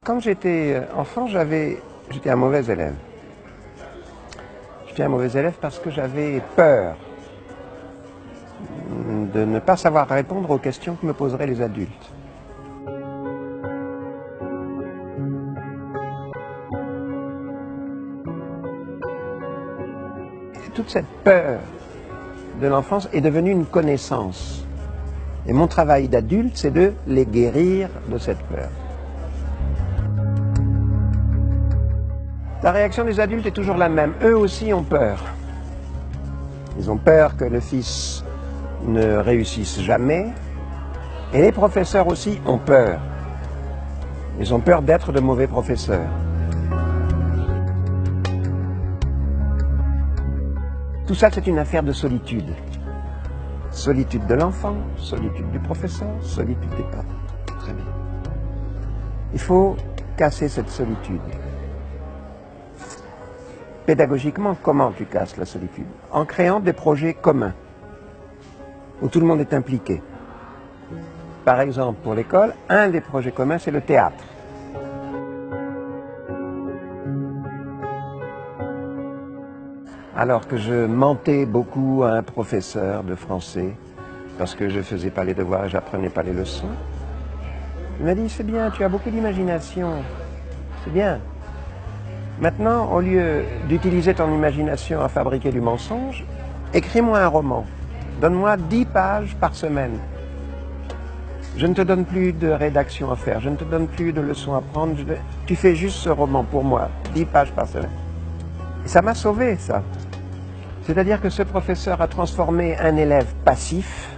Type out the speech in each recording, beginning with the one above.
Quand j'étais enfant, j'étais un mauvais élève. J'étais un mauvais élève parce que j'avais peur de ne pas savoir répondre aux questions que me poseraient les adultes. Et toute cette peur de l'enfance est devenue une connaissance. Et mon travail d'adulte, c'est de les guérir de cette peur. La réaction des adultes est toujours la même. Eux aussi ont peur. Ils ont peur que le fils ne réussisse jamais. Et les professeurs aussi ont peur. Ils ont peur d'être de mauvais professeurs. Tout ça, c'est une affaire de solitude. Solitude de l'enfant, solitude du professeur, solitude des parents. Très bien. Il faut casser cette solitude. Pédagogiquement, comment tu casses la solitude? En créant des projets communs, où tout le monde est impliqué. Par exemple, pour l'école, un des projets communs, c'est le théâtre. Alors que je mentais beaucoup à un professeur de français, parce que je ne faisais pas les devoirs et j'apprenais pas les leçons, il m'a dit, c'est bien, tu as beaucoup d'imagination, c'est bien. Maintenant, au lieu d'utiliser ton imagination à fabriquer du mensonge, écris-moi un roman. Donne-moi 10 pages par semaine. Je ne te donne plus de rédaction à faire, je ne te donne plus de leçons à prendre. Tu fais juste ce roman pour moi, 10 pages par semaine. Et ça m'a sauvé, ça. C'est-à-dire que ce professeur a transformé un élève passif,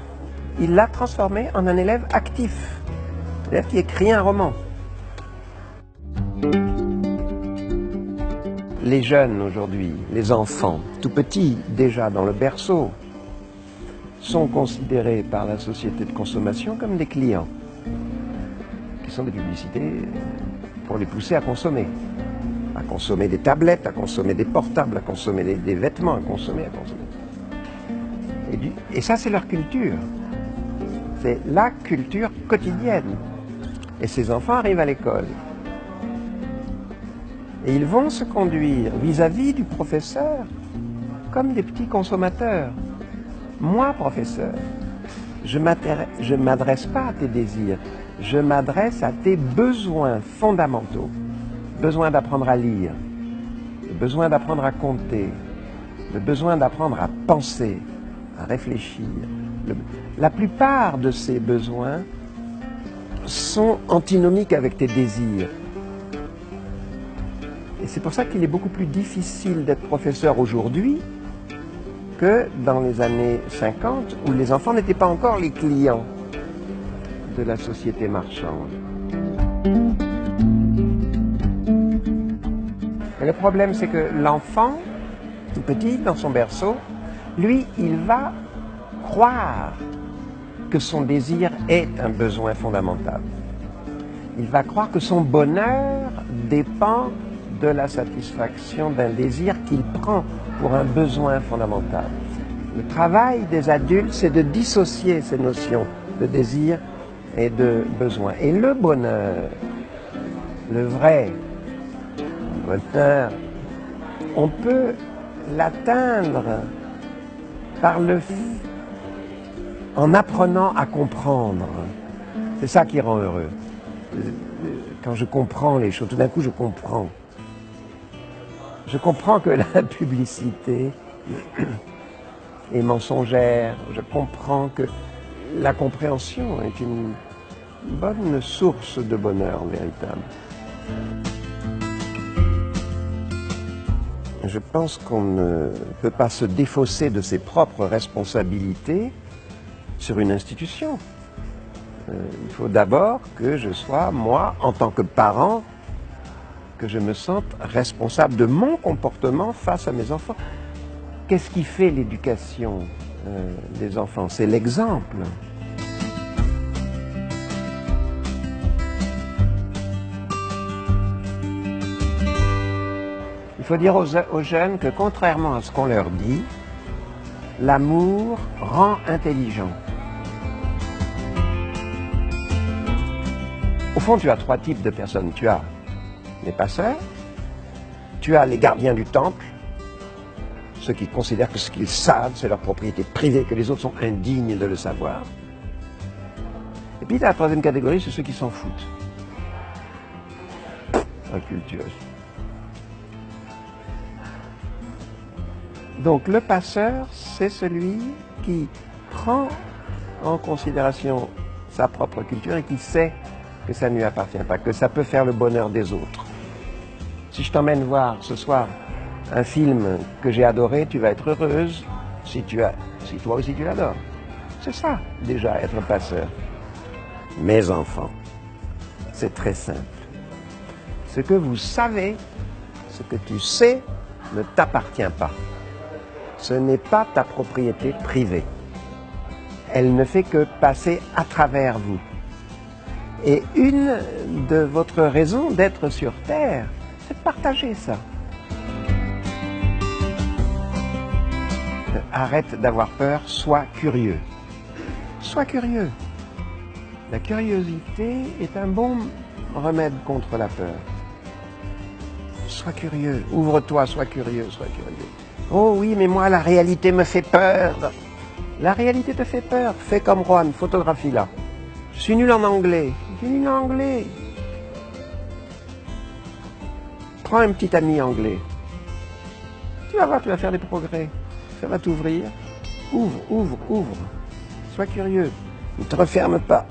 il l'a transformé en un élève actif. C'est-à-dire qui écrit un roman. Les jeunes aujourd'hui, les enfants, tout petits, déjà dans le berceau, sont considérés par la société de consommation comme des clients, qui sont des publicités pour les pousser à consommer des tablettes, à consommer des portables, à consommer des vêtements, à consommer. Et ça, c'est leur culture. C'est la culture quotidienne. Et ces enfants arrivent à l'école. Et ils vont se conduire vis-à-vis du professeur comme des petits consommateurs. Moi, professeur, je ne m'adresse pas à tes désirs, je m'adresse à tes besoins fondamentaux. Besoin d'apprendre à lire, le besoin d'apprendre à compter, le besoin d'apprendre à penser, à réfléchir. La plupart de ces besoins sont antinomiques avec tes désirs. Et c'est pour ça qu'il est beaucoup plus difficile d'être professeur aujourd'hui que dans les années 50, où les enfants n'étaient pas encore les clients de la société marchande. Et le problème, c'est que l'enfant, tout petit, dans son berceau, lui, il va croire que son désir est un besoin fondamental. Il va croire que son bonheur dépend de la satisfaction d'un désir qu'il prend pour un besoin fondamental. Le travail des adultes, c'est de dissocier ces notions de désir et de besoin. Et le bonheur, le vrai bonheur, on peut l'atteindre en apprenant à comprendre. C'est ça qui rend heureux. Quand je comprends les choses, tout d'un coup je comprends. Je comprends que la publicité est mensongère. Je comprends que la compréhension est une bonne source de bonheur véritable. Je pense qu'on ne peut pas se défausser de ses propres responsabilités sur une institution. Il faut d'abord que je sois, moi, en tant que parent, que je me sente responsable de mon comportement face à mes enfants. Qu'est-ce qui fait l'éducation des enfants? C'est l'exemple. Il faut dire aux jeunes que contrairement à ce qu'on leur dit, l'amour rend intelligent. Au fond, tu as 3 types de personnes. Tu as les passeurs, tu as les gardiens du temple, ceux qui considèrent que ce qu'ils savent, c'est leur propriété privée, que les autres sont indignes de le savoir. Et puis la troisième catégorie, c'est ceux qui s'en foutent. Incultueux. Donc le passeur, c'est celui qui prend en considération sa propre culture et qui sait que ça ne lui appartient pas, que ça peut faire le bonheur des autres. Si je t'emmène voir ce soir un film que j'ai adoré, tu vas être heureuse si toi aussi tu l'adores. C'est ça, déjà, être passeur. Mes enfants, c'est très simple. Ce que vous savez, ce que tu sais, ne t'appartient pas. Ce n'est pas ta propriété privée. Elle ne fait que passer à travers vous. Et une de votre raison d'être sur Terre, c'est de partager ça. Arrête d'avoir peur, sois curieux. Sois curieux. La curiosité est un bon remède contre la peur. Sois curieux, ouvre-toi, sois curieux, sois curieux. Oh oui, mais moi, la réalité me fait peur. La réalité te fait peur. Fais comme Juan, photographie-la. Je suis nul en anglais. Je suis nul en anglais. Prends un petit ami anglais. Tu vas voir, tu vas faire des progrès. Ça va t'ouvrir. Ouvre, ouvre, ouvre. Sois curieux. Ne te referme pas.